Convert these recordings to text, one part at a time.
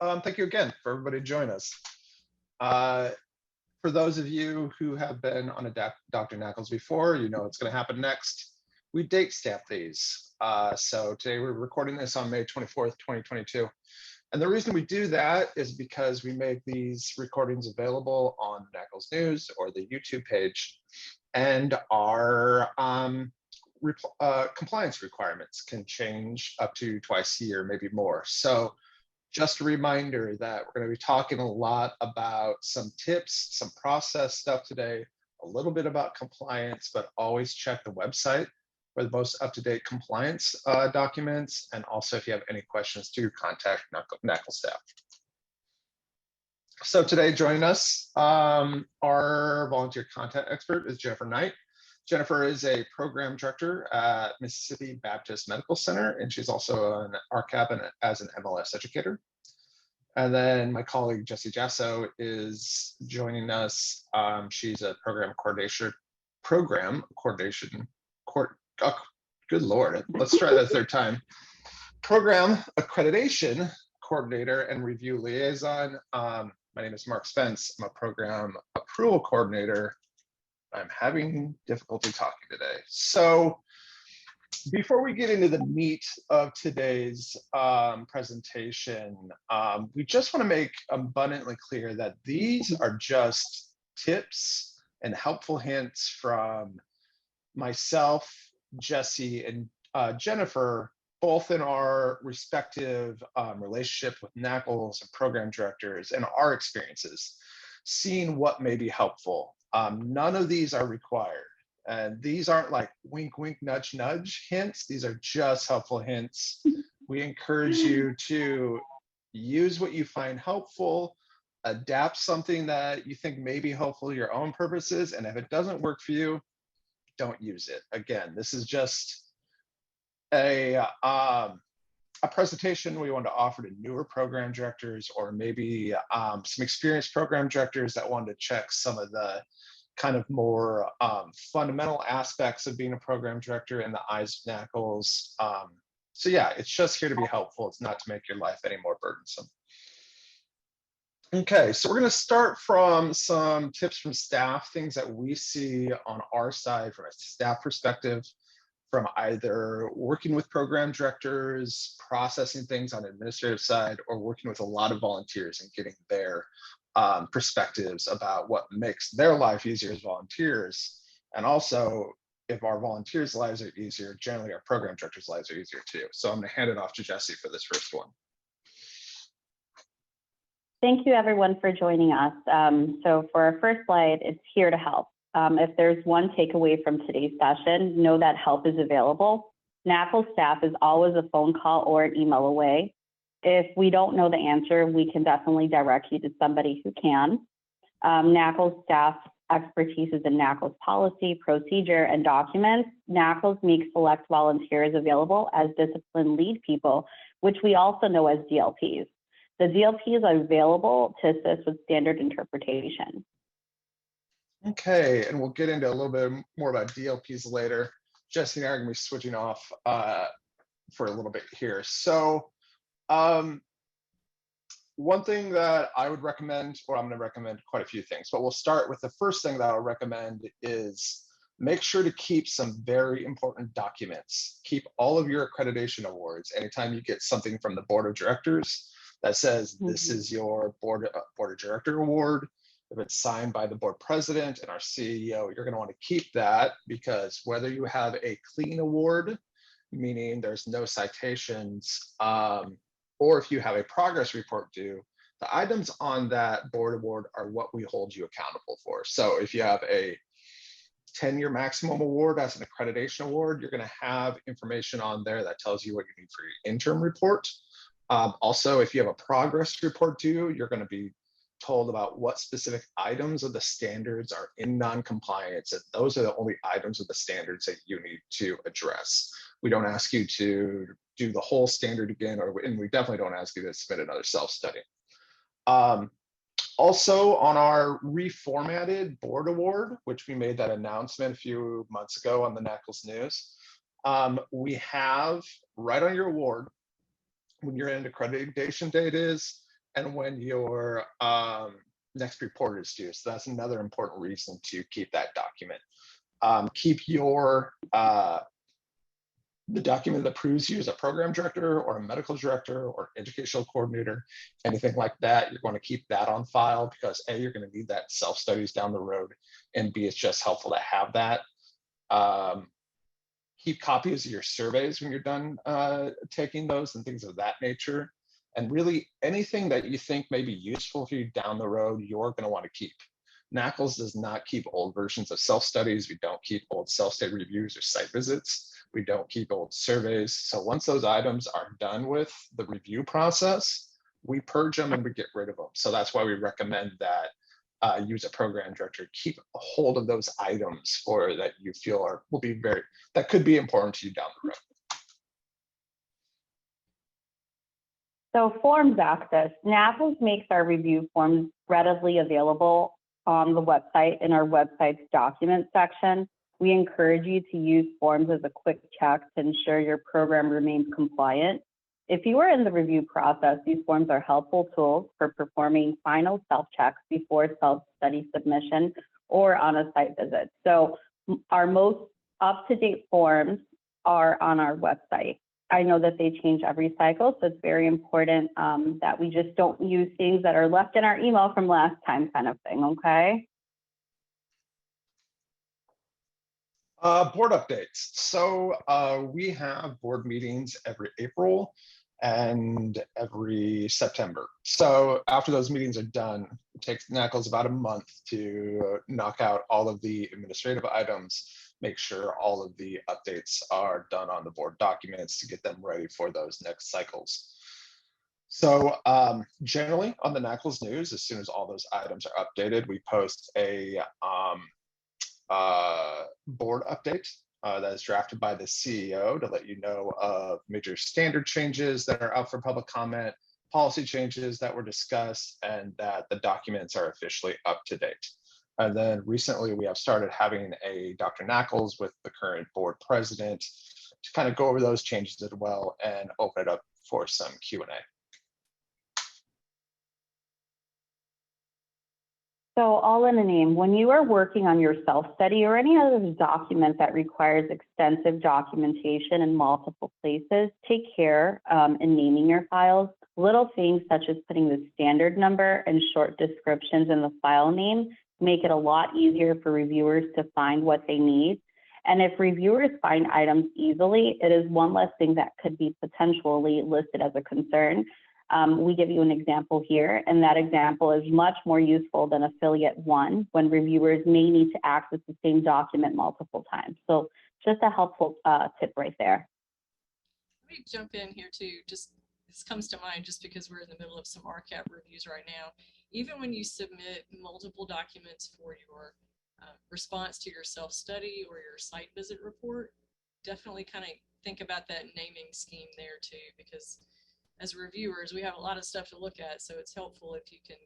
Thank you again for everybody joining us. For those of you who have been on a Dr. NAACLS before, you know what's going to happen next. We date stamp these. So today we're recording this on May 24th, 2022. And the reason we do that is because we make these recordings available on NAACLS News or the YouTube page, and our compliance requirements can change up to twice a year, maybe more. So just a reminder that we're going to be talking a lot about some tips, some process stuff today, a little bit about compliance, but always check the website for the most up-to-date compliance documents. And also, if you have any questions, do contact NAACLS staff. So today joining us, our volunteer content expert is Jennifer Knight. Jennifer is a program director at Mississippi Baptist Medical Center, and she's also an RCAP and as an MLS educator. And then my colleague, Jessie Jasso, is joining us. She's a good Lord, let's try that third time. Program accreditation coordinator and review liaison. My name is Mark Spence. I'm a program approval coordinator. I'm having difficulty talking today. So before we get into the meat of today's presentation, we just want to make abundantly clear that these are just tips and helpful hints from myself, Jessie, and Jennifer, both in our respective relationship with NAACLS and program directors and our experiences, seeing what may be helpful. None of these are required. And these aren't like wink, wink, nudge, nudge hints. These are just helpful hints. We encourage you to use what you find helpful, adapt something that you think may be helpful to your own purposes. And if it doesn't work for you, don't use it. Again, this is just a presentation we want to offer to newer program directors, or maybe some experienced program directors that want to check some of the kind of more fundamental aspects of being a program director in the eyes of NAACLS. So yeah, it's just here to be helpful. It's not to make your life any more burdensome. Okay, so we're going to start from some tips from staff, things that we see on our side from a staff perspective, from either working with program directors, processing things on the administrative side, or working with a lot of volunteers and getting their perspectives about what makes their life easier as volunteers. And also, if our volunteers' lives are easier, generally our program directors' lives are easier too. So I'm going to hand it off to Jessie for this first one. Thank you everyone for joining us. So for our first slide, it's here to help. If there's one takeaway from today's session, know that help is available. NAACLS staff is always a phone call or an email away. If we don't know the answer, we can definitely direct you to somebody who can. NAACLS staff expertise is in NAACLS policy, procedure, and documents. NAACLS makes select volunteers available as discipline lead people, which we also know as DLPs. The DLPs are available to assist with standard interpretation. Okay, and we'll get into a little bit more about DLPs later. Jessie and I are going to be switching off for a little bit here. So one thing that I would recommend, or I'm going to recommend quite a few things, but we'll start with the first thing that I'll recommend is make sure to keep some very important documents. Keep all of your accreditation awards. Anytime you get something from the board of directors that says this is your board of director award, if it's signed by the board president and our CEO, you're going to want to keep that, because whether you have a clean award, meaning there's no citations, or if you have a progress report due, the items on that board award are what we hold you accountable for. So if you have a 10-year maximum award as an accreditation award, you're going to have information on there that tells you what you need for your interim report. Also, if you have a progress report due, you're going to be told about what specific items of the standards are in non-compliance, and those are the only items of the standards that you need to address. We don't ask you to do the whole standard again, and we definitely don't ask you to submit another self-study. Also, on our reformatted board award, which we made that announcement a few months ago on the NAACLS News, we have right on your award when your end accreditation date is, and when your next report is due. So that's another important reason to keep that document. Keep your the document that proves you as a program director or a medical director or educational coordinator, anything like that, you're going to keep that on file because A, you're going to need that self-studies down the road, and B, it's just helpful to have that. Keep copies of your surveys when you're done taking those and things of that nature. And really anything that you think may be useful for you down the road, you're going to want to keep. NAACLS does not keep old versions of self-studies. We don't keep old self-study reviews or site visits. We don't keep old surveys. So once those items are done with the review process, we purge them and we get rid of them. So that's why we recommend that you as a program director keep a hold of those items for that you feel will be that could be important to you down the road. So forms access. NAACLS makes our review forms readily available on the website in our website's document section. We encourage you to use forms as a quick check to ensure your program remains compliant. If you are in the review process, these forms are helpful tools for performing final self-checks before self-study submission or on a site visit. So our most up-to-date forms are on our website. I know that they change every cycle, so it's very important that we just don't use things that are left in our email from last time kind of thing, okay? Board updates. So we have board meetings every April and every September. So after those meetings are done, it takes NAACLS about a month to knock out all of the administrative items, make sure all of the updates are done on the board documents to get them ready for those next cycles. So generally on the NAACLS news, as soon as all those items are updated, we post a board update that is drafted by the CEO to let you know of major standard changes that are up for public comment, policy changes that were discussed, and that the documents are officially up to date. And then recently we have started having a Dr. NAACLS with the current board president to kind of go over those changes as well and open it up for some Q&A. So all in a name, when you are working on your self-study or any other document that requires extensive documentation in multiple places, take care in naming your files. Little things such as putting the standard number and short descriptions in the file name make it a lot easier for reviewers to find what they need. And if reviewers find items easily, it is one less thing that could be potentially listed as a concern. We give you an example here, and that example is much more useful than affiliate one when reviewers may need to access the same document multiple times. So just a helpful tip right there. Let me jump in here too. Just this comes to mind just because we're in the middle of some RCAP reviews right now. Even when you submit multiple documents for your response to your self-study or your site visit report, definitely kind of think about that naming scheme there too, because as reviewers, we have a lot of stuff to look at, so it's helpful if you can,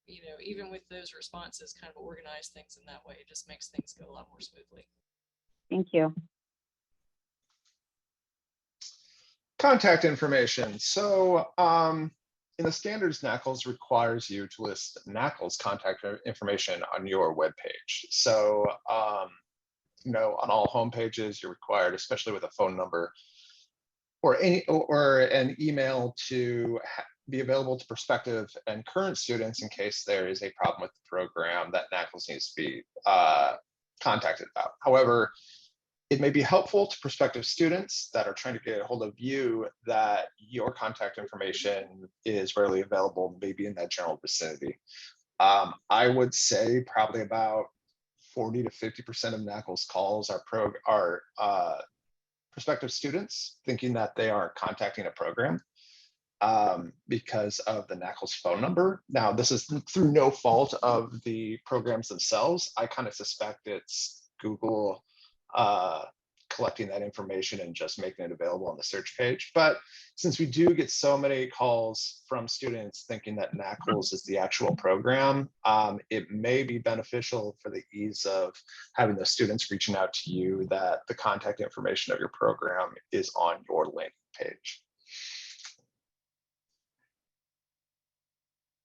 you know, even with those responses, kind of organize things in that way. It just makes things go a lot more smoothly. Thank you. Contact information. So in the standards, NAACLS requires you to list NAACLS contact information on your webpage. So, you know, on all home pages, you're required, especially with a phone number, or an email to be available to prospective and current students in case there is a problem with the program that NAACLS needs to be contacted about. However, it may be helpful to prospective students that are trying to get a hold of you that your contact information is rarely available, maybe in that general vicinity. I would say probably about 40 to 50% of NAACLS calls are prospective students thinking that they are contacting a program because of the NAACLS phone number. Now, this is through no fault of the programs themselves. I kind of suspect it's Google collecting that information and just making it available on the search page. But since we do get so many calls from students thinking that NAACLS is the actual program, it may be beneficial for the ease of having the students reaching out to you that the contact information of your program is on your landing page.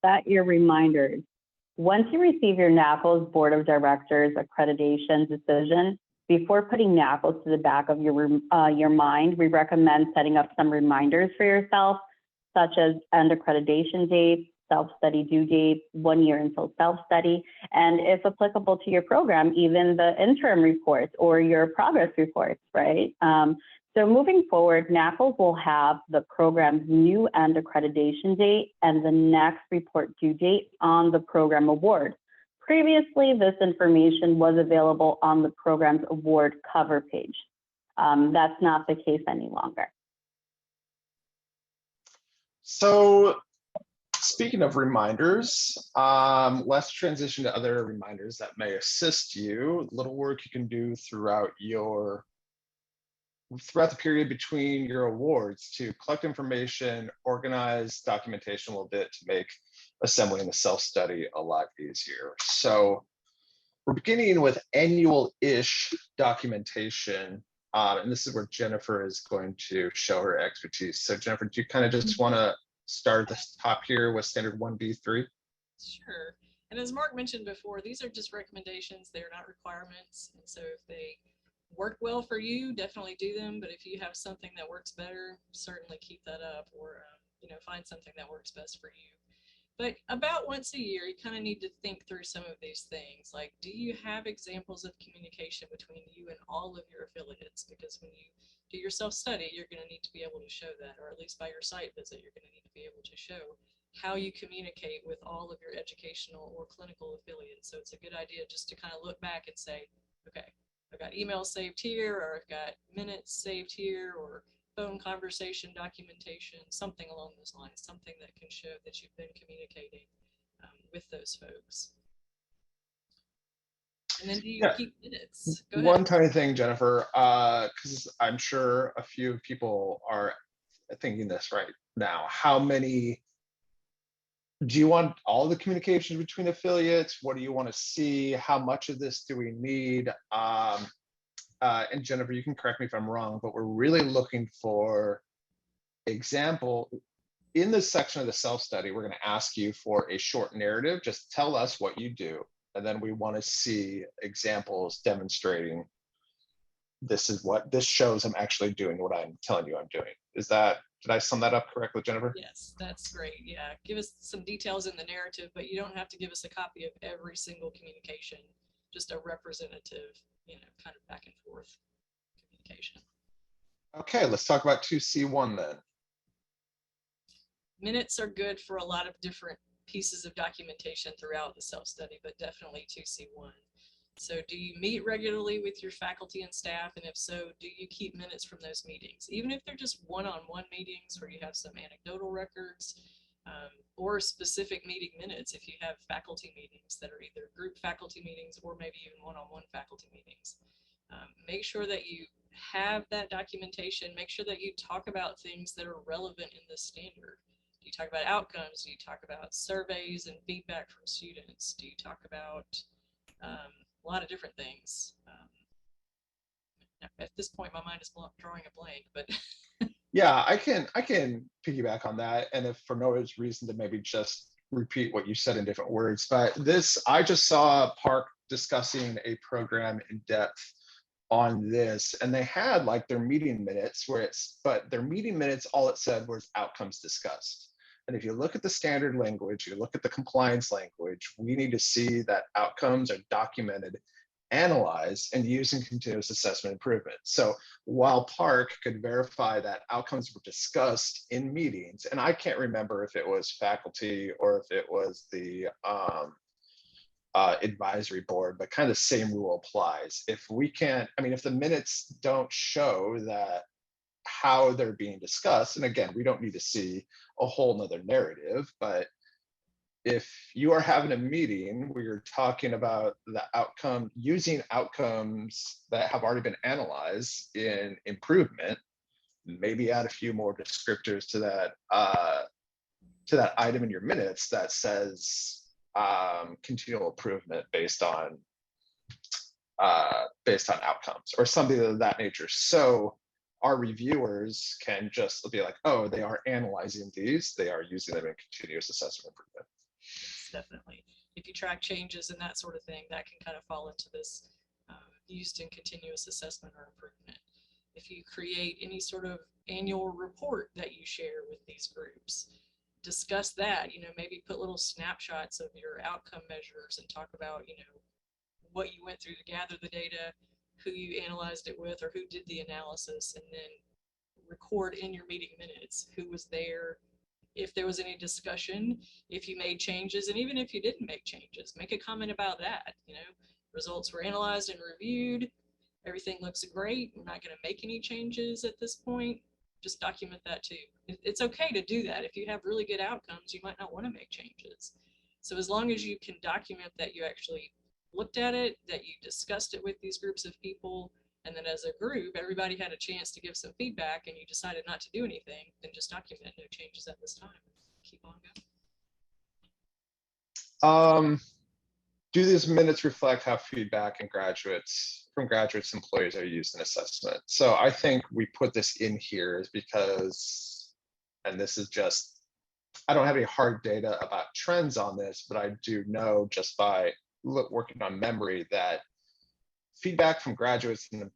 set your reminders. Once you receive your NAACLS Board of Directors accreditation decision, before putting NAACLS to the back of your mind, we recommend setting up some reminders for yourself, such as end accreditation date, self-study due date, 1 year until self-study, and if applicable to your program, even the interim reports or your progress reports, right? So moving forward, NAACLS will have the program's new end accreditation date and the next report due date on the program award. Previously, this information was available on the program's award cover page. That's not the case any longer. So speaking of reminders, let's transition to other reminders that may assist you. Little work you can do throughout the period between your awards to collect information, organize documentation a little bit to make assembling the self-study a lot easier. So we're beginning with annual-ish documentation. And this is where Jennifer is going to show her expertise. So Jennifer, do you kind of just want to start at the top here with standard 1B3? Sure. And as Mark mentioned before, these are just recommendations. They're not requirements. And so if they work well for you, definitely do them. But if you have something that works better, certainly keep that up, or find something that works best for you. But about once a year, you kind of need to think through some of these things. Like, do you have examples of communication between you and all of your affiliates? Because when you do your self-study, you're going to need to be able to show that, or at least by your site visit, you're going to need to be able to show how you communicate with all of your educational or clinical affiliates. So it's a good idea just to kind of look back and say, okay, I've got emails saved here, or I've got minutes saved here, or phone conversation documentation, something along those lines, something that can show that you've been communicating with those folks. And then do you keep minutes? Go ahead. One tiny thing, Jennifer, because I'm sure a few people are thinking this right now. How many, do you want all the communications between affiliates? What do you want to see? How much of this do we need? And Jennifer, you can correct me if I'm wrong, but we're really looking for example. In this section of the self-study, we're going to ask you for a short narrative. Just tell us what you do. And then we want to see examples demonstrating this shows I'm actually doing what I'm telling you I'm doing. Did I sum that up correctly, Jennifer? Yes, that's great. Yeah, give us some details in the narrative, but you don't have to give us a copy of every single communication, just a representative, kind of back and forth communication. Okay, let's talk about 2C1 then. Minutes are good for a lot of different pieces of documentation throughout the self-study, but definitely 2C1. So do you meet regularly with your faculty and staff? And if so, do you keep minutes from those meetings? Even if they're just one-on-one meetings where you have some anecdotal records, or specific meeting minutes if you have faculty meetings that are either group faculty meetings or maybe even one-on-one faculty meetings. Make sure that you have that documentation. Make sure that you talk about things that are relevant in the standard. Do you talk about outcomes? Do you talk about surveys and feedback from students? Do you talk about a lot of different things? At this point, my mind is drawing a blank, but yeah, I can piggyback on that, and if for no reason to maybe just repeat what you said in different words. But I just saw Park discussing a program in depth on this, and they had like their meeting minutes but their meeting minutes, all it said was outcomes discussed. And if you look at the standard language, you look at the compliance language, we need to see that outcomes are documented, analyzed, and used in continuous assessment improvement. So while Park could verify that outcomes were discussed in meetings, and I can't remember if it was faculty or if it was the advisory board, but kind of the same rule applies. If the minutes don't show that how they're being discussed, and again, we don't need to see a whole nother narrative, but if you are having a meeting where you're talking about the outcome, using outcomes that have already been analyzed in improvement, maybe add a few more descriptors to that item in your minutes that says continual improvement based on outcomes or something of that nature. So our reviewers can just be like, oh, they are analyzing these, they are using them in continuous assessment improvement. Yes, definitely. If you track changes and that sort of thing, that can kind of fall into this used in continuous assessment or improvement. If you create any sort of annual report that you share with these groups, discuss that, you know, maybe put little snapshots of your outcome measures and talk about, you know, what you went through to gather the data, who you analyzed it with, or who did the analysis, and then record in your meeting minutes who was there, if there was any discussion, if you made changes, and even if you didn't make changes, make a comment about that. You know, results were analyzed and reviewed. Everything looks great. We're not going to make any changes at this point. Just document that too. It's okay to do that. If you have really good outcomes, you might not want to make changes. So as long as you can document that you actually looked at it, that you discussed it with these groups of people, and then as a group, everybody had a chance to give some feedback and you decided not to do anything, then just document no changes at this time. Keep on going. Do these minutes reflect how feedback and from graduates, employees are used in assessment? So I think we put this in here is because, and this is just, I don't have any hard data about trends on this, but I do know just by working on memory that feedback from graduates and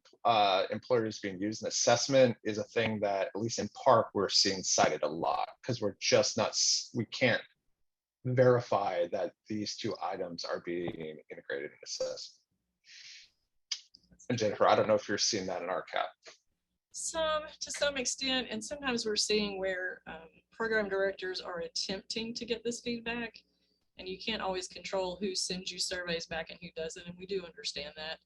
employers being used in assessment is a thing that, at least in part, we're seeing cited a lot because we're just not, we can't verify that these two items are being integrated in assessment. And Jennifer, I don't know if you're seeing that in RCAP. To some extent, and sometimes we're seeing where program directors are attempting to get this feedback, and you can't always control who sends you surveys back and who doesn't, and we do understand that.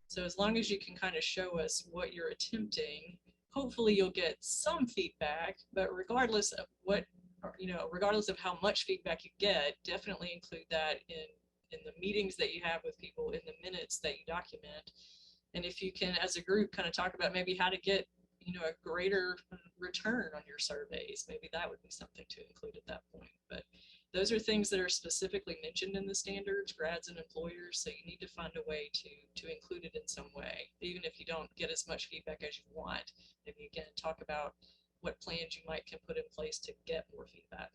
So as long as you can kind of show us what you're attempting, hopefully you'll get some feedback, but regardless of what, you know, regardless of how much feedback you get, definitely include that in the meetings that you have with people, in the minutes that you document. And if you can, as a group, kind of talk about maybe how to get, you know, a greater return on your surveys, maybe that would be something to include at that point. But those are things that are specifically mentioned in the standards, grads and employers, so you need to find a way to include it in some way, even if you don't get as much feedback as you want. Maybe again, talk about what plans you might can put in place to get more feedback.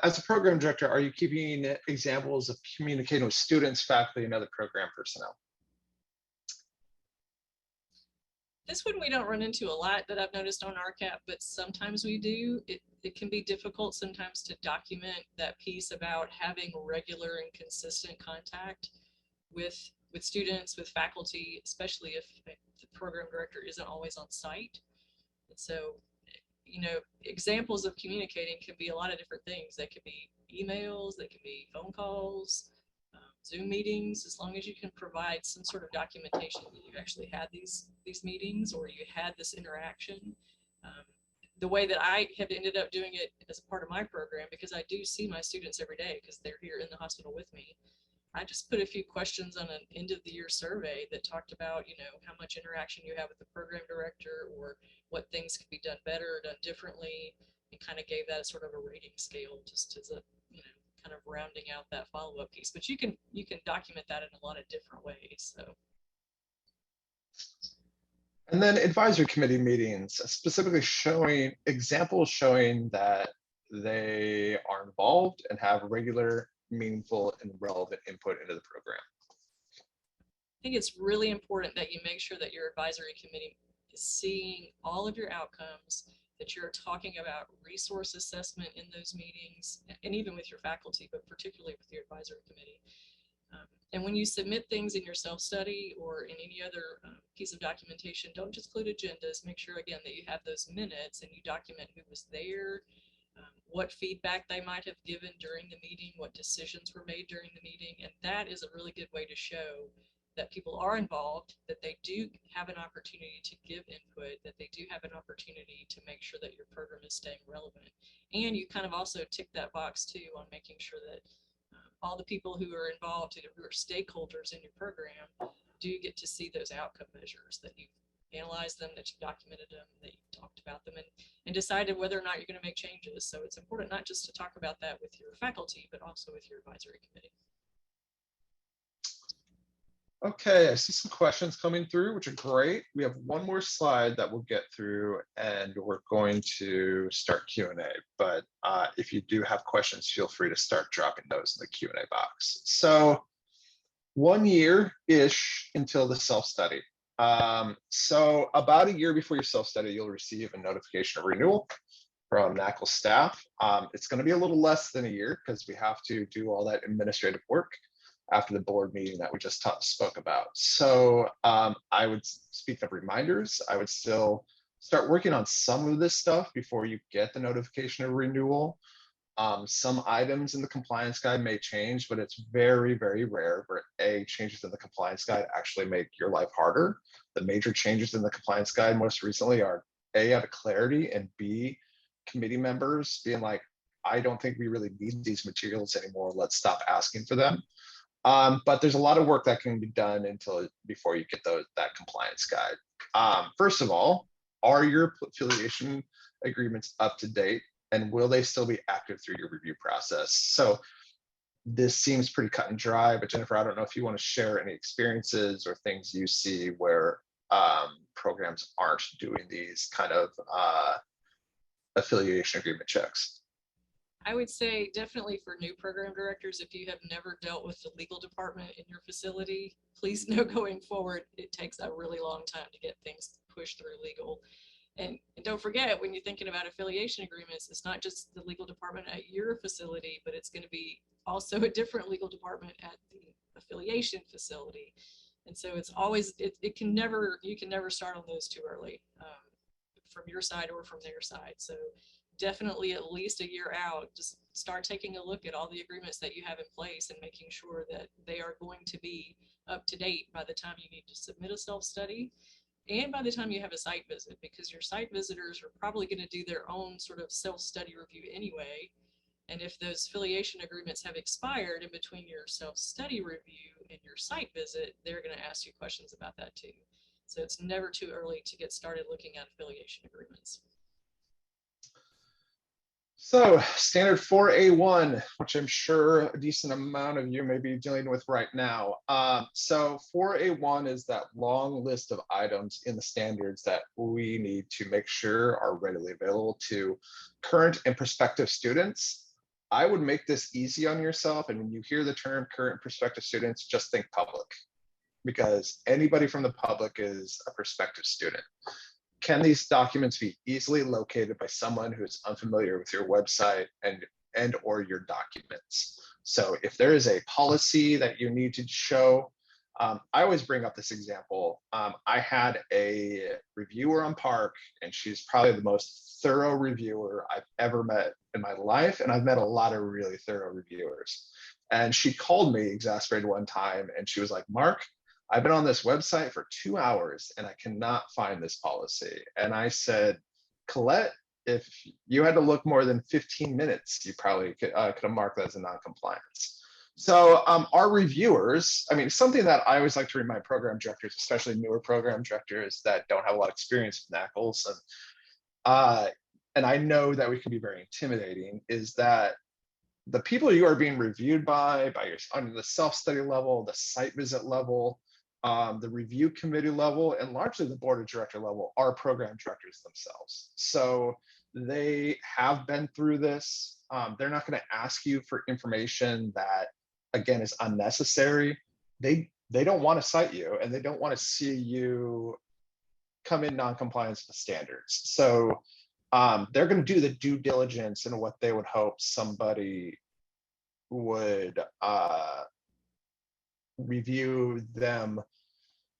As a program director, are you keeping examples of communicating with students, faculty, and other program personnel? This one we don't run into a lot that I've noticed on RCAP, but sometimes we do. It can be difficult sometimes to document that piece about having regular and consistent contact with students, with faculty, especially if the program director isn't always on site. And so, you know, examples of communicating can be a lot of different things. They could be emails, they can be phone calls, Zoom meetings, as long as you can provide some sort of documentation that you actually had these meetings or you had this interaction. The way that I have ended up doing it as a part of my program, because I do see my students every day because they're here in the hospital with me, I just put a few questions on an end of the year survey that talked about, you know, how much interaction you have with the program director or what things could be done better or done differently, and kind of gave that sort of a rating scale just as a, you know, kind of rounding out that follow-up piece. But you can document that in a lot of different ways. So. And then advisory committee meetings, specifically showing examples showing that they are involved and have regular, meaningful, and relevant input into the program. I think it's really important that you make sure that your advisory committee is seeing all of your outcomes, that you're talking about resource assessment in those meetings, and even with your faculty, but particularly with your advisory committee. And when you submit things in your self-study or in any other piece of documentation, don't just include agendas. Make sure, again, that you have those minutes and you document who was there, what feedback they might have given during the meeting, what decisions were made during the meeting. And that is a really good way to show that people are involved, that they do have an opportunity to give input, that they do have an opportunity to make sure that your program is staying relevant. And you kind of also tick that box too on making sure that all the people who are involved, who are stakeholders in your program, do get to see those outcome measures, that you've analyzed them, that you've documented them, that you've talked about them, and decided whether or not you're going to make changes. So it's important not just to talk about that with your faculty, but also with your advisory committee. Okay, I see some questions coming through, which are great. We have one more slide that we'll get through, and we're going to start Q&A. But if you do have questions, feel free to start dropping those in the Q&A box. So 1 year-ish until the self-study. So about a year before your self-study, you'll receive a notification of renewal from NAACLS staff. It's going to be a little less than a year because we have to do all that administrative work after the board meeting that we just spoke about. So I would, speak of reminders, I would still start working on some of this stuff before you get the notification of renewal. Some items in the compliance guide may change, but it's very, very rare where changes in the compliance guide actually make your life harder. The major changes in the compliance guide most recently are out of clarity, and B, committee members being like, I don't think we really need these materials anymore. Let's stop asking for them. But there's a lot of work that can be done before you get that compliance guide. First of all, are your affiliation agreements up to date, and will they still be active through your review process? So this seems pretty cut and dry, but Jennifer, I don't know if you want to share any experiences or things you see where programs aren't doing these kind of affiliation agreement checks. I would say definitely for new program directors, if you have never dealt with the legal department in your facility, please know going forward, it takes a really long time to get things pushed through legal. And don't forget, when you're thinking about affiliation agreements, it's not just the legal department at your facility, but it's going to be also a different legal department at the affiliation facility. And so it's always, you can never start on those too early from your side or from their side. So definitely at least a year out, just start taking a look at all the agreements that you have in place and making sure that they are going to be up to date by the time you need to submit a self-study and by the time you have a site visit, because your site visitors are probably going to do their own sort of self-study review anyway. And if those affiliation agreements have expired in between your self-study review and your site visit, they're going to ask you questions about that too. So it's never too early to get started looking at affiliation agreements. So standard 4A1, which I'm sure a decent amount of you may be dealing with right now. So 4A1 is that long list of items in the standards that we need to make sure are readily available to current and prospective students. I would make this easy on yourself. And when you hear the term current and prospective students, just think public, because anybody from the public is a prospective student. Can these documents be easily located by someone who is unfamiliar with your website and or your documents? So if there is a policy that you need to show, I always bring up this example. I had a reviewer on Park, and she's probably the most thorough reviewer I've ever met in my life. And I've met a lot of really thorough reviewers. And she called me exasperated one time, and she was like, Mark, I've been on this website for 2 hours and I cannot find this policy. And I said, Colette, if you had to look more than 15 minutes, you probably could have marked that as a non-compliance. So our reviewers, I mean, something that I always like to remind program directors, especially newer program directors that don't have a lot of experience with NAACLS, and I know that we can be very intimidating, is that the people you are being reviewed by your, on the self-study level, the site visit level, the review committee level, and largely the board of director level are program directors themselves. So they have been through this. They're not going to ask you for information that, again, is unnecessary. They don't want to cite you, and they don't want to see you come in non-compliance with standards. So they're going to do the due diligence in what they would hope somebody would review them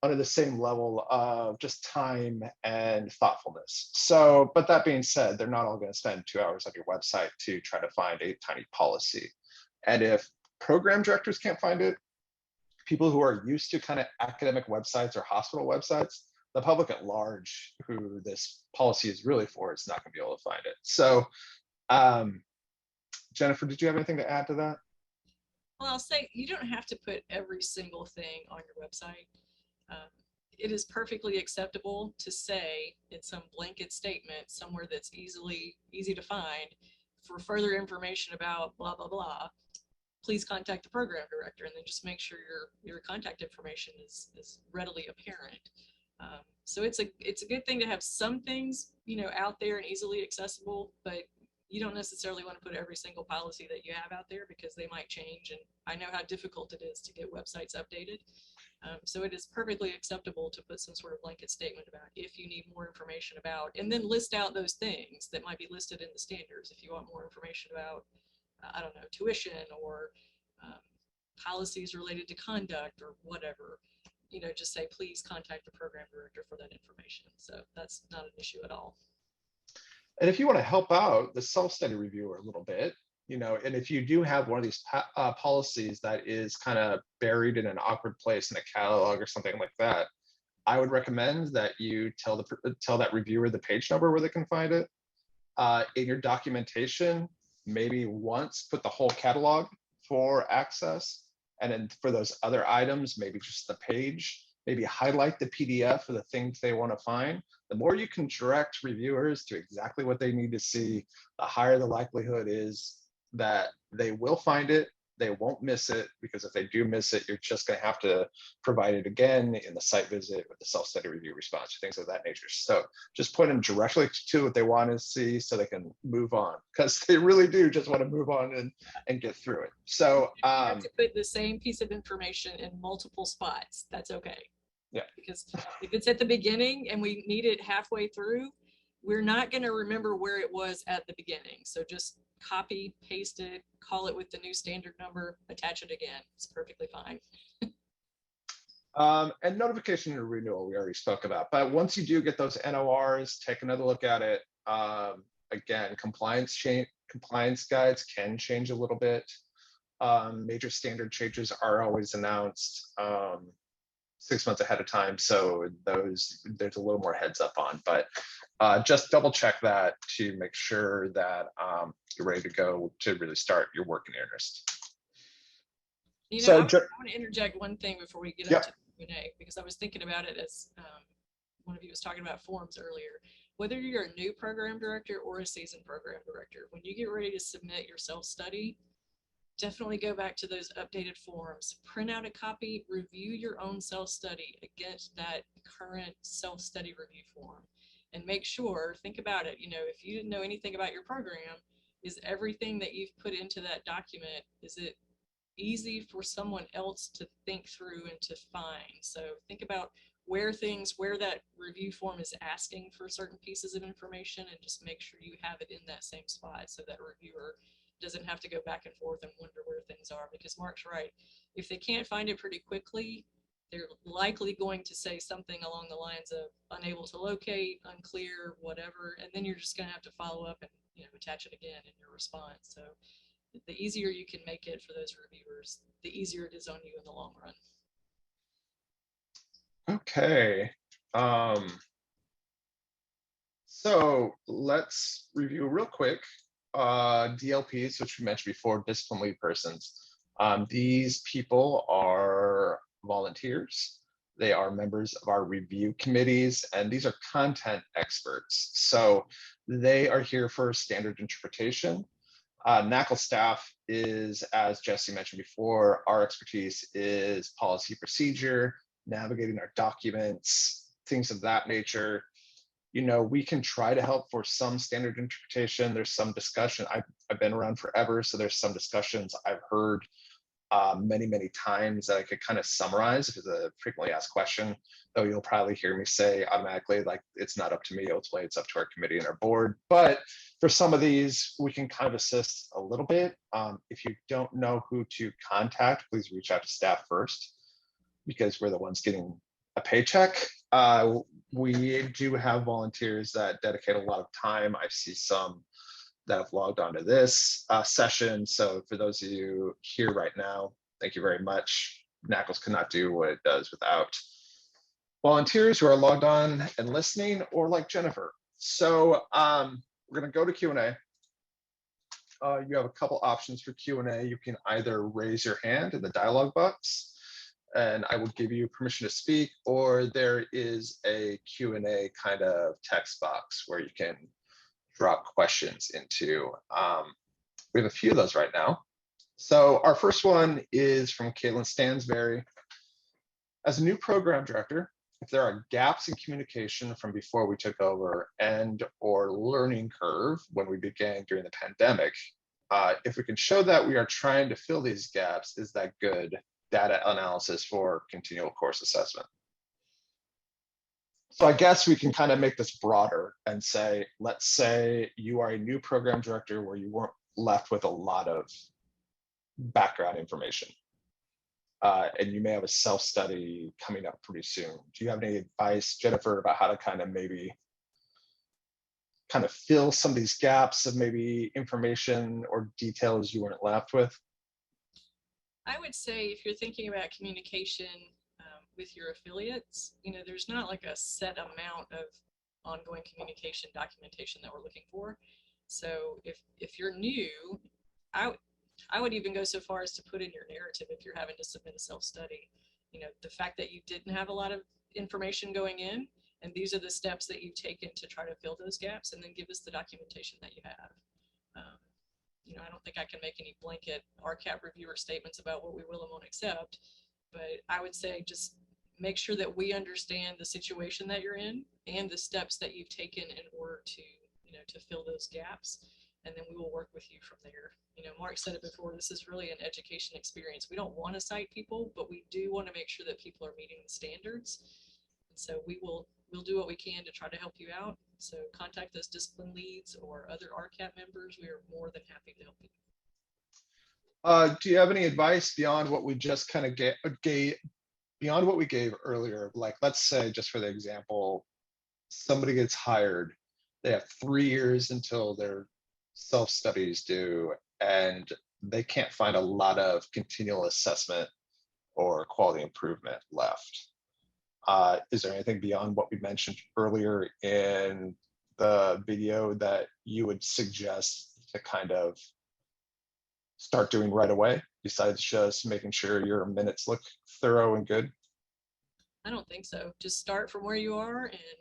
under the same level of just time and thoughtfulness. So, but that being said, they're not all going to spend 2 hours on your website to try to find a tiny policy. And if program directors can't find it, people who are used to kind of academic websites or hospital websites, the public at large, who this policy is really for, is not going to be able to find it. So, Jennifer, did you have anything to add to that? Well, I'll say you don't have to put every single thing on your website. It is perfectly acceptable to say in some blanket statement somewhere that's easy to find, for further information about blah, blah, blah, please contact the program director, and then just make sure your contact information is readily apparent. So it's a good thing to have some things, you know, out there and easily accessible, but you don't necessarily want to put every single policy that you have out there because they might change. And I know how difficult it is to get websites updated. So it is perfectly acceptable to put some sort of blanket statement about if you need more information about, and then list out those things that might be listed in the standards. If you want more information about, I don't know, tuition or policies related to conduct or whatever, you know, just say, please contact the program director for that information. So that's not an issue at all. And if you want to help out the self-study reviewer a little bit, you know, and if you do have one of these policies that is kind of buried in an awkward place in a catalog or something like that, I would recommend that you tell that reviewer the page number where they can find it. In your documentation, maybe once put the whole catalog for access, and then for those other items, maybe just the page. Maybe highlight the PDF of the things they want to find. The more you can direct reviewers to exactly what they need to see, the higher the likelihood is that they will find it, they won't miss it, because if they do miss it, you're just going to have to provide it again in the site visit with the self-study review response, things of that nature. So just point them directly to what they want to see so they can move on, because they really do just want to move on and get through it. So you have to put the same piece of information in multiple spots. That's okay. Yeah. Because if it's at the beginning and we need it halfway through, we're not going to remember where it was at the beginning. So just copy, paste it, call it with the new standard number, attach it again. It's perfectly fine. And notification and renewal, we already spoke about. But once you do get those NORs, take another look at it. Again, compliance guides can change a little bit. Major standard changes are always announced 6 months ahead of time, so there's a little more heads up on, but just double check that to make sure that you're ready to go to really start your work in earnest. You know, So I want to interject one thing before we get into the Q&A, because I was thinking about it as one of you was talking about forms earlier. Whether you're a new program director or a seasoned program director, when you get ready to submit your self-study, definitely go back to those updated forms, print out a copy, review your own self-study against that current self-study review form, and make sure, think about it, you know, if you didn't know anything about your program, is everything that you've put into that document, is it easy for someone else to think through and to find? So think about where that review form is asking for certain pieces of information, and just make sure you have it in that same spot so that reviewer doesn't have to go back and forth and wonder where things are. Because Mark's right, if they can't find it pretty quickly, they're likely going to say something along the lines of unable to locate, unclear, whatever, and then you're just going to have to follow up and, you know, attach it again in your response. So the easier you can make it for those reviewers, the easier it is on you in the long run. Okay. So let's review real quick DLPs, which we mentioned before, discipline lead persons. These people are volunteers. They are members of our review committees, and these are content experts. So they are here for standard interpretation. NAACLS staff is, as Jesse mentioned before, our expertise is policy procedure, navigating our documents, things of that nature. You know, we can try to help for some standard interpretation. There's some discussion. I've been around forever, so there's some discussions I've heard many times that I could kind of summarize if it's a frequently asked question, though you'll probably hear me say automatically, like, it's not up to me, ultimately it's up to our committee and our board. But for some of these, we can kind of assist a little bit. If you don't know who to contact, please reach out to staff first, because we're the ones getting a paycheck. We do have volunteers that dedicate a lot of time. I see some that have logged onto this session. So for those of you here right now, thank you very much. NAACLS cannot do what it does without volunteers who are logged on and listening, or like Jennifer. So we're gonna go to Q&A. You have a couple options for Q&A. You can either raise your hand in the dialog box, and I will give you permission to speak, or there is a Q&A kind of text box where you can drop questions into. We have a few of those right now. So our first one is from Caitlin Stansberry. As a new program director, if there are gaps in communication from before we took over and or learning curve when we began during the pandemic, if we can show that we are trying to fill these gaps, is that good data analysis for continual course assessment? So I guess we can kind of make this broader and say, let's say you are a new program director where you weren't left with a lot of background information. And you may have a self-study coming up pretty soon. Do you have any advice, Jennifer, about how to kind of maybe kind of fill some of these gaps of maybe information or details you weren't left with? I would say if you're thinking about communication with your affiliates, there's not like a set amount of ongoing communication documentation that we're looking for. So if you're new, I would even go so far as to put in your narrative if you're having to submit a self-study, the fact that you didn't have a lot of information going in, and these are the steps that you've taken to try to fill those gaps, and then give us the documentation that you have. I don't think I can make any blanket RCAP reviewer statements about what we will and won't accept, but I would say just make sure that we understand the situation that you're in and the steps that you've taken in order to, to fill those gaps. And then we will work with you from there. Mark said it before, this is really an education experience. We don't want to cite people, but we do want to make sure that people are meeting the standards. And so we'll do what we can to try to help you out. So contact those discipline leads or other RCAP members. We are more than happy to help you. Do you have any advice beyond what we just kind of beyond what we gave earlier? Like, let's say, just for the example, somebody gets hired, they have 3 years until their self-studies due, and they can't find a lot of continual assessment or quality improvement left. Is there anything beyond what we mentioned earlier in the video that you would suggest to kind of start doing right away, besides just making sure your minutes look thorough and good? I don't think so. Just start from where you are and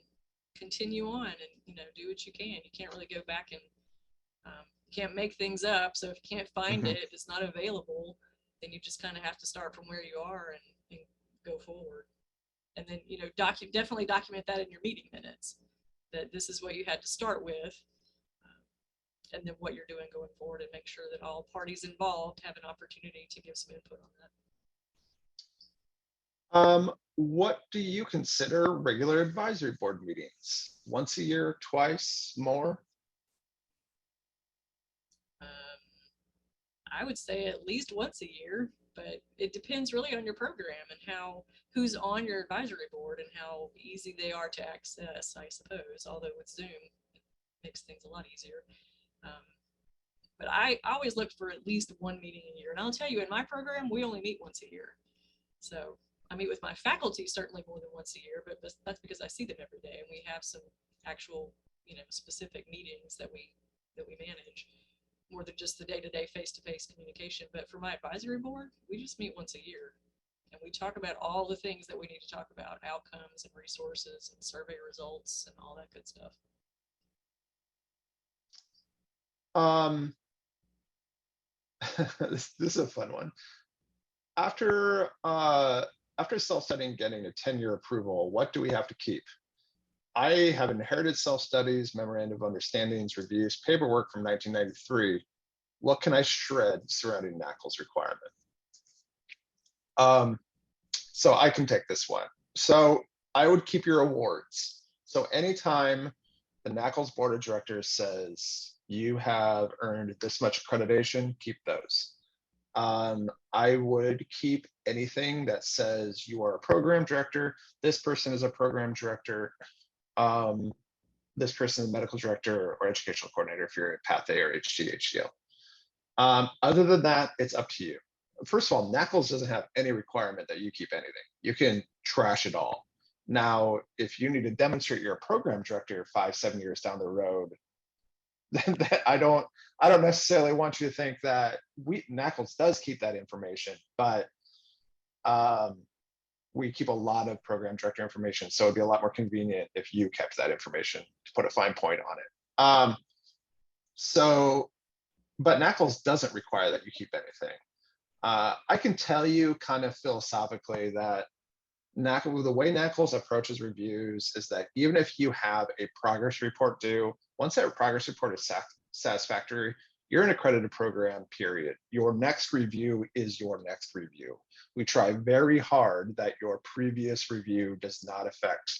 continue on, and do what you can. You can't really go back and you can't make things up. So if you can't find it, if it's not available, then you just kind of have to start from where you are and go forward. And then, definitely document that in your meeting minutes, that this is what you had to start with, and then what you're doing going forward, and make sure that all parties involved have an opportunity to give some input on that. What do you consider regular advisory board meetings? Once a year, twice, more? I would say at least once a year, but it depends really on your program and who's on your advisory board and how easy they are to access, I suppose, although with Zoom, it makes things a lot easier. But I always look for at least one meeting a year. And I'll tell you, in my program, we only meet once a year. So I meet with my faculty certainly more than once a year, but that's because I see them every day, and we have some actual, specific meetings that we manage, more than just the day-to-day face-to-face communication. But for my advisory board, we just meet once a year, and we talk about all the things that we need to talk about, outcomes and resources and survey results and all that good stuff. This is a fun one. After self-studying getting a 10-year approval, what do we have to keep? I have inherited self-studies, memorandum of understandings, reviews, paperwork from 1993. What can I shred surrounding NAACLS requirement? So I can take this one. So I would keep your awards. So anytime the NAACLS board of directors says you have earned this much accreditation, keep those. I would keep anything that says you are a program director, this person is a program director, this person is a medical director or educational coordinator if you're at Path A or HD, HDL. Other than that, it's up to you. First of all, NAACLS doesn't have any requirement that you keep anything. You can trash it all. Now, if you need to demonstrate you're a program director 5-7 years down the road, then I don't necessarily want you to think that NAACLS does keep that information, but we keep a lot of program director information, so it'd be a lot more convenient if you kept that information, to put a fine point on it. So but NAACLS doesn't require that you keep anything. I can tell you kind of philosophically that the way NAACLS approaches reviews is that even if you have a progress report due, once that progress report is satisfactory, you're an accredited program, period. Your next review is your next review. We try very hard that your previous review does not affect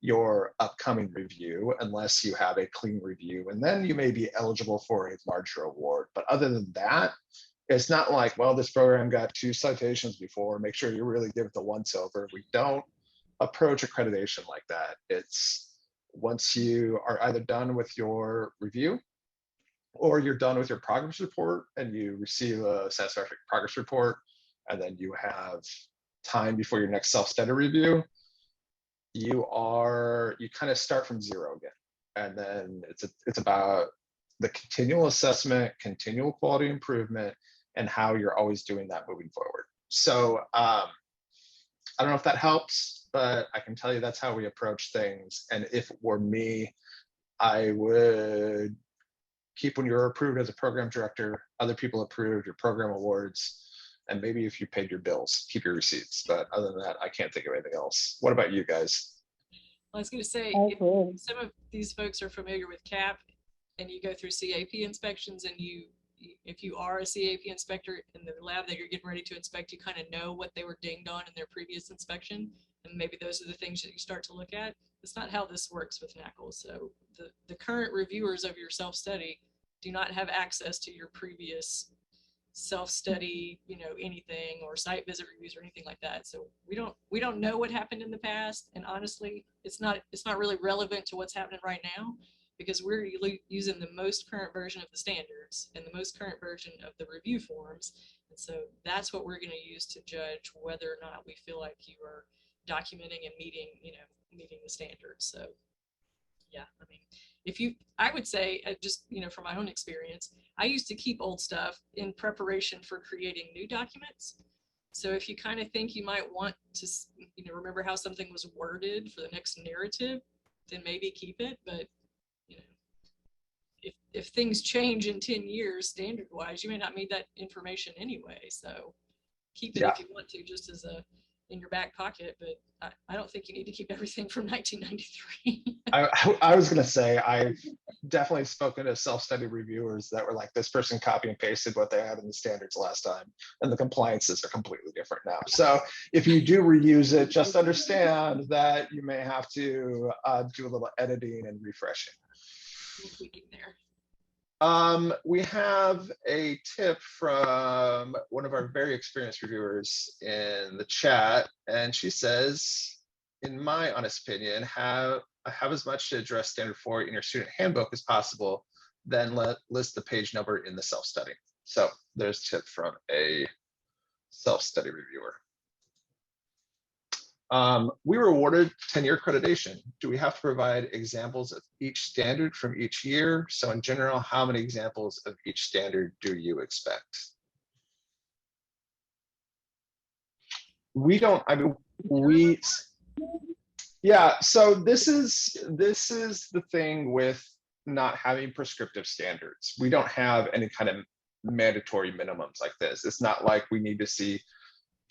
your upcoming review unless you have a clean review, and then you may be eligible for a larger award. But other than that, it's not like, well, this program got 2 citations before, make sure you really give it the once over. We don't approach accreditation like that. It's once you are either done with your review or you're done with your progress report and you receive a satisfactory progress report, and then you have time before your next self-study review, you kind of start from zero again. And then it's about the continual assessment, continual quality improvement, and how you're always doing that moving forward. So I don't know if that helps, but I can tell you that's how we approach things. And if it were me, I would keep when you're approved as a program director, other people approved your program awards, and maybe if you paid your bills, keep your receipts. But other than that, I can't think of anything else. What about you guys? I was going to say, if some of these folks are familiar with CAP and you go through CAP inspections, and if you are a CAP inspector in the lab that you're getting ready to inspect, you kind of know what they were dinged on in their previous inspection. And maybe those are the things that you start to look at. It's not how this works with NAACLS. So the current reviewers of your self-study do not have access to your previous self-study, anything, or site visit reviews or anything like that. So we don't know what happened in the past, and honestly, it's not really relevant to what's happening right now, because we're using the most current version of the standards and the most current version of the review forms. And so that's what we're going to use to judge whether or not we feel like you are documenting and meeting the standards. So yeah, I mean, I would say, just, from my own experience, I used to keep old stuff in preparation for creating new documents. So if you kind of think you might want to, remember how something was worded for the next narrative, then maybe keep it. But, if things change in 10 years, standard wise, you may not need that information anyway. So keep it if you want to, just as in your back pocket, but I don't think you need to keep everything from 1993. I was going to say, I've definitely spoken to self-study reviewers that were like, this person copy and pasted what they had in the standards last time, and the compliances are completely different now. So if you do reuse it, just understand that you may have to do a little editing and refreshing. Tweaking there. We have a tip from one of our very experienced reviewers in the chat, and she says, in my honest opinion, have as much to address standard 4 in your student handbook as possible, then list the page number in the self-study. So there's a tip from a self-study reviewer. We were awarded 10-year accreditation. Do we have to provide examples of each standard from each year? So in general, how many examples of each standard do you expect? We don't, yeah, so this is the thing with not having prescriptive standards. We don't have any kind of mandatory minimums like this. It's not like we need to see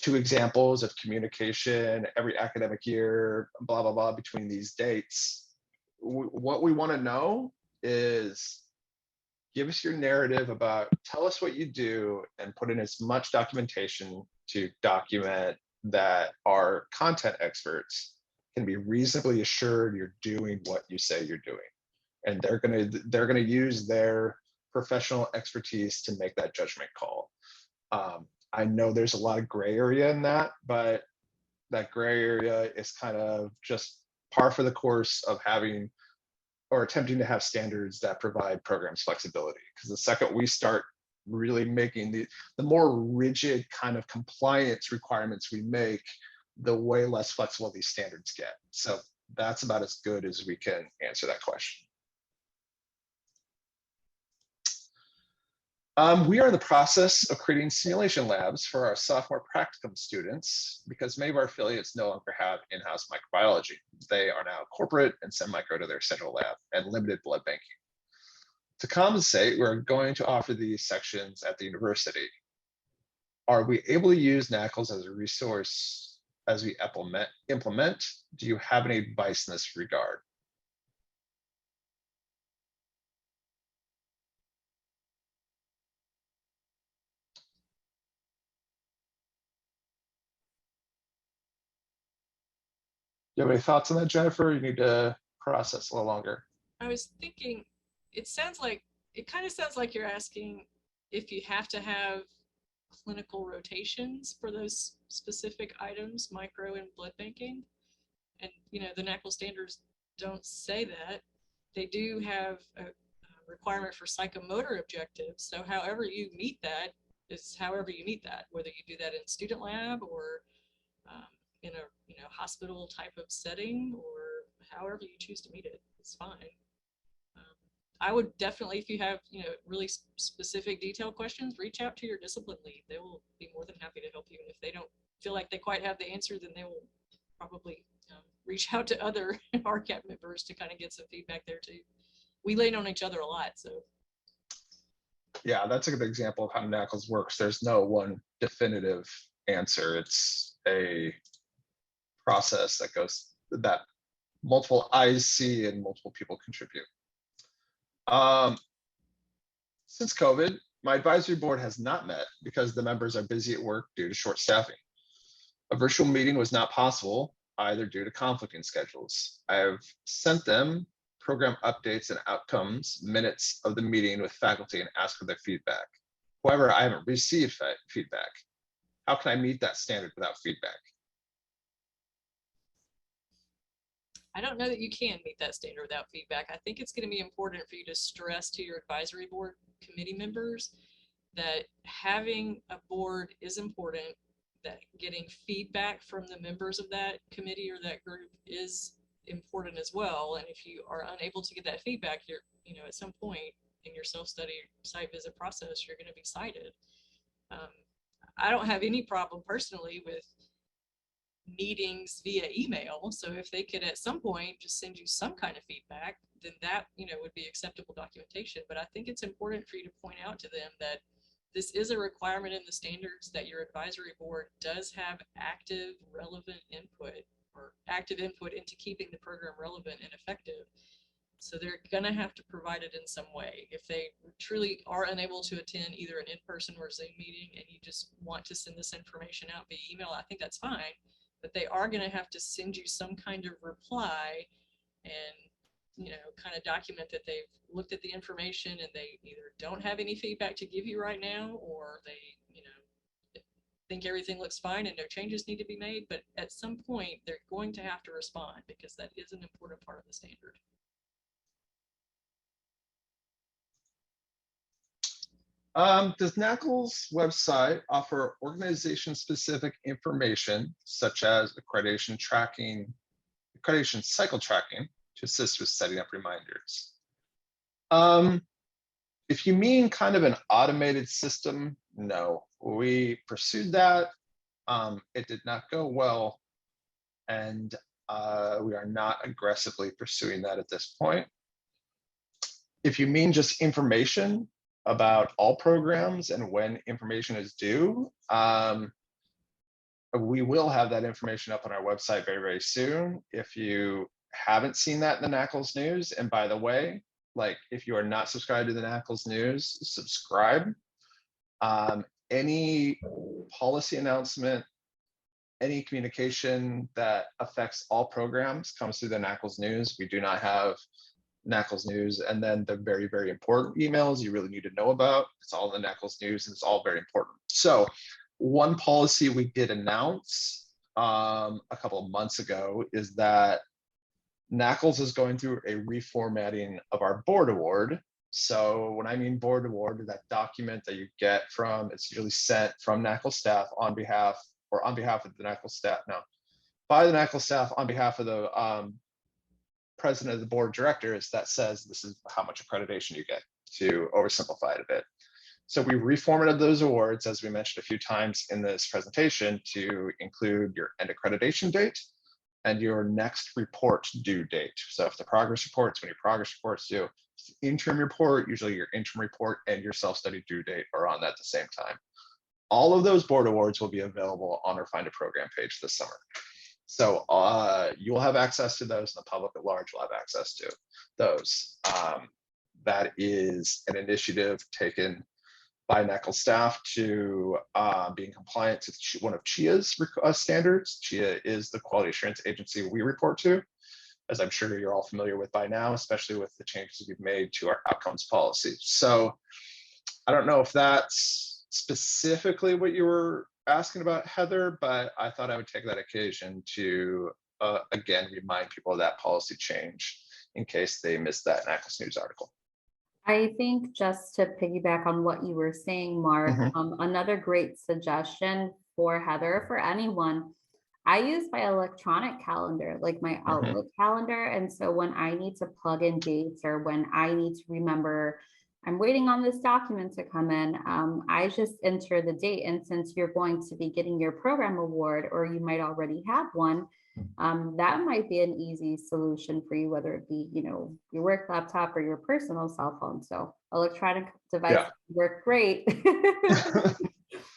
2 examples of communication every academic year, blah, blah, blah, between these dates. What we want to know is, give us your narrative about, tell us what you do, and put in as much documentation to document that our content experts can be reasonably assured you're doing what you say you're doing. And they're gonna use their professional expertise to make that judgment call. I know there's a lot of gray area in that, but that gray area is kind of just par for the course of having or attempting to have standards that provide programs flexibility. Because the second we start really making the more rigid kind of compliance requirements we make, the way less flexible these standards get. So that's about as good as we can answer that question. We are in the process of creating simulation labs for our sophomore practicum students because many of our affiliates no longer have in-house microbiology. They are now corporate and send micro to their central lab and limited blood banking. To compensate, we're going to offer these sections at the university. Are we able to use NAACLS as a resource as we implement? Do you have any advice in this regard? Do you have any thoughts on that, Jennifer? You need to process a little longer. I was thinking, it kind of sounds like you're asking if you have to have clinical rotations for those specific items, micro and blood banking. And, you know, the NAACLS standards don't say that. They do have a requirement for psychomotor objectives. So however you meet that is however you meet that, whether you do that in student lab or in a hospital type of setting, or however you choose to meet it, it's fine. I would definitely, if you have really specific detailed questions, reach out to your discipline lead. They will be more than happy to help you. And if they don't feel like they quite have the answer, then they will probably reach out to other RCAP members to kind of get some feedback there too. We lean on each other a lot, so. Yeah, that's a good example of how NAACLS works. There's no one definitive answer. It's a process that multiple eyes see and multiple people contribute. Since COVID, my advisory board has not met because the members are busy at work due to short staffing. A virtual meeting was not possible either due to conflicting schedules. I have sent them program updates and outcomes minutes of the meeting with faculty and asked for their feedback. However, I haven't received feedback. How can I meet that standard without feedback? I don't know that you can meet that standard without feedback. I think it's going to be important for you to stress to your advisory board committee members that having a board is important, that getting feedback from the members of that committee or that group is important as well. And if you are unable to get that feedback, you're, at some point in your self-study site visit process, you're going to be cited. I don't have any problem personally with meetings via email. So if they could at some point just send you some kind of feedback, then that, would be acceptable documentation. But I think it's important for you to point out to them that this is a requirement in the standards, that your advisory board does have active, relevant input, or active input into keeping the program relevant and effective. So they're gonna have to provide it in some way. If they truly are unable to attend either an in-person or Zoom meeting and you just want to send this information out via email, I think that's fine. But they are gonna have to send you some kind of reply and kind of document that they've looked at the information and they either don't have any feedback to give you right now, or they think everything looks fine and no changes need to be made. But at some point they're going to have to respond, because that is an important part of the standard. Does NAACLS website offer organization-specific information such as accreditation cycle tracking to assist with setting up reminders? If you mean kind of an automated system, no. We pursued that. It did not go well, and we are not aggressively pursuing that at this point. If you mean just information about all programs and when information is due, we will have that information up on our website very, very soon. If you haven't seen that in the NAACLS news, and by the way, if you are not subscribed to the NAACLS news, subscribe. Any policy announcement, any communication that affects all programs comes through the NAACLS news. We do not have NAACLS news, and then the very, very important emails you really need to know about. It's all in the NAACLS news, and it's all very important. So one policy we did announce a couple of months ago is that NAACLS is going through a reformatting of our board award. So when I mean board award, that document that you get it's usually sent from NAACLS staff on behalf of the NAACLS staff. No, by the NAACLS staff on behalf of the president of the board of directors, that says this is how much accreditation you get, to oversimplify it a bit. So we reformatted those awards, as we mentioned a few times in this presentation, to include your end accreditation date and your next report due date. So if the progress reports, when your progress reports due, interim report, usually your interim report and your self-study due date are on at the same time. All of those board awards will be available on our Find a Program page this summer. So you will have access to those, and the public at large will have access to those. That is an initiative taken by NAACLS staff to being compliant to one of CHIA's standards. CHIA is the quality assurance agency we report to, as I'm sure you're all familiar with by now, especially with the changes we've made to our outcomes policy. So I don't know if that's specifically what you were asking about, Heather, but I thought I would take that occasion to, again, remind people of that policy change in case they missed that NAACLS news article. I think just to piggyback on what you were saying, Mark, another great suggestion for Heather, for anyone, I use my electronic calendar, like my Outlook calendar. And so when I need to plug in dates or when I need to remember, I'm waiting on this document to come in, I just enter the date. And since you're going to be getting your program award, or you might already have one, that might be an easy solution for you, whether it be, your work laptop or your personal cell phone. So electronic devices work great.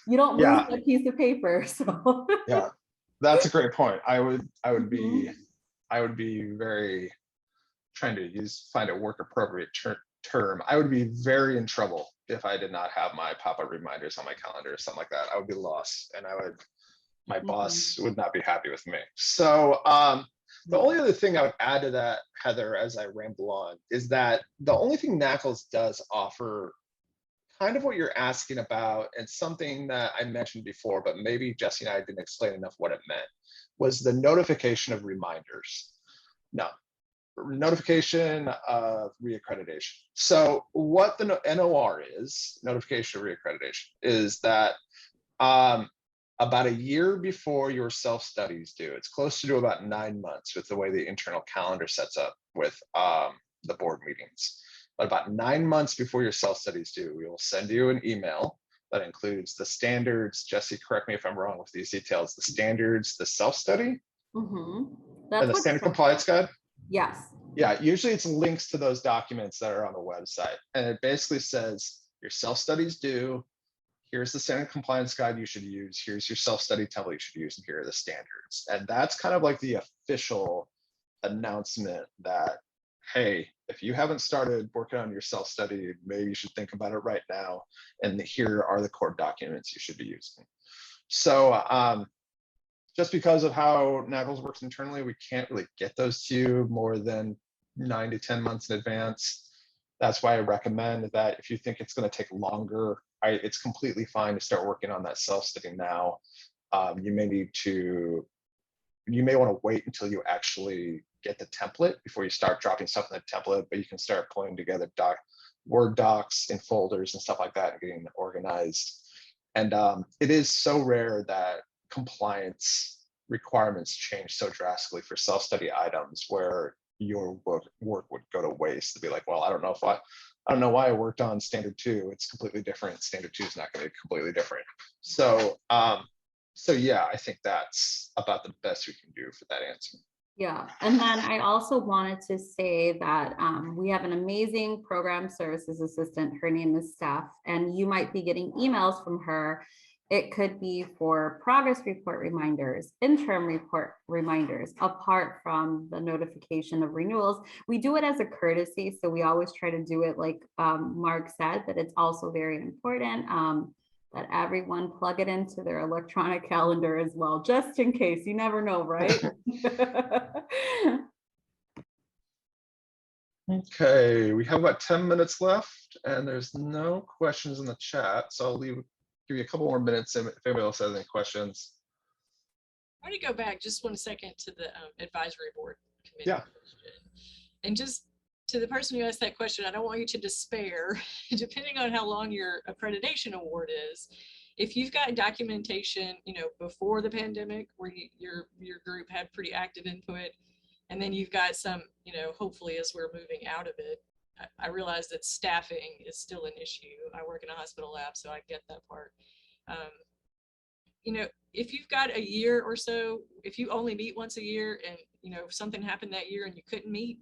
You don't lose a piece of paper. So yeah, that's a great point. I would be very trying to find a work appropriate term. I would be very in trouble if I did not have my pop-up reminders on my calendar or something like that. I would be lost, and my boss would not be happy with me. So the only other thing I would add to that, Heather, as I ramble on, is that the only thing NAACLS does offer, kind of what you're asking about, and something that I mentioned before, but maybe Jesse and I didn't explain enough what it meant, was the notification of reminders. No, notification of reaccreditation. So what the NOR is, notification of reaccreditation, is that about a year before your self-studies due, it's closer to about 9 months with the way the internal calendar sets up with the board meetings. But about 9 months before your self-studies due, we will send you an email that includes the standards. Jesse, correct me if I'm wrong with these details, the standards, the self-study, and the standard compliance guide. Yes. Yeah, usually it's links to those documents that are on the website. And it basically says your self-studies due, here's the standard compliance guide you should use, here's your self-study template you should use, and here are the standards. And that's kind of like the official announcement that, hey, if you haven't started working on your self-study, maybe you should think about it right now. And here are the core documents you should be using. So just because of how NAACLS works internally, we can't really get those to you more than 9 to 10 months in advance. That's why I recommend that if you think it's going to take longer, it's completely fine to start working on that self-study now. You may want to wait until you actually get the template before you start dropping stuff in the template, but you can start pulling together Word docs in folders and stuff like that and getting organized. And it is so rare that compliance requirements change so drastically for self-study items where your work would go to waste to be like, well, I don't know why I worked on standard 2. It's completely different. Standard 2 is not going to be completely different. So yeah, I think that's about the best we can do for that answer. Yeah, and then I also wanted to say that we have an amazing program services assistant. Her name is Steph, and you might be getting emails from her. It could be for progress report reminders, interim report reminders, apart from the notification of renewals. We do it as a courtesy, so we always try to do it like Mark said, but it's also very important that everyone plug it into their electronic calendar as well, just in case. You never know, right? Okay, we have about 10 minutes left, and there's no questions in the chat, so I'll give you a couple more minutes if anybody else has any questions. I want to go back just 1 second to the advisory board committee. Yeah. And just to the person who asked that question, I don't want you to despair, depending on how long your accreditation award is. If you've got documentation, before the pandemic where your group had pretty active input, and then you've got some, hopefully as we're moving out of it, I realize that staffing is still an issue. I work in a hospital lab, so I get that part. If you've got a year or so, if you only meet once a year and, if something happened that year and you couldn't meet,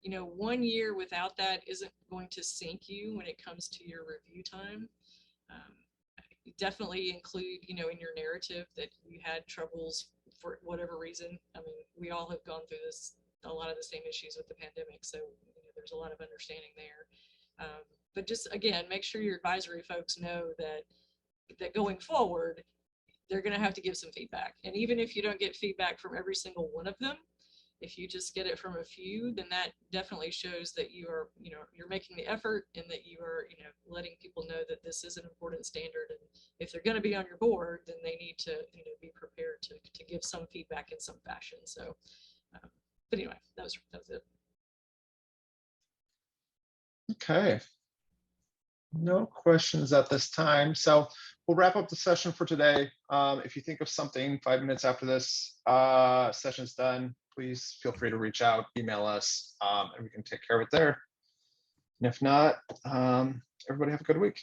you know, 1 year without that isn't going to sink you when it comes to your review time. Definitely include, you know, in your narrative that you had troubles for whatever reason. I mean, we all have gone through this, a lot of the same issues with the pandemic. So, you know, there's a lot of understanding there. But just, again, make sure your advisory folks know that going forward, they're going to have to give some feedback. And even if you don't get feedback from every single one of them, if you just get it from a few, then that definitely shows that you are, you know, you're making the effort and that you are, you know, letting people know that this is an important standard. And if they're going to be on your board, then they need to, you know, be prepared to give some feedback in some fashion. So, but anyway, that was it. Okay. No questions at this time. So we'll wrap up the session for today. If you think of something 5 minutes after this session's done, please feel free to reach out, email us, and we can take care of it there. And if not, everybody have a good week.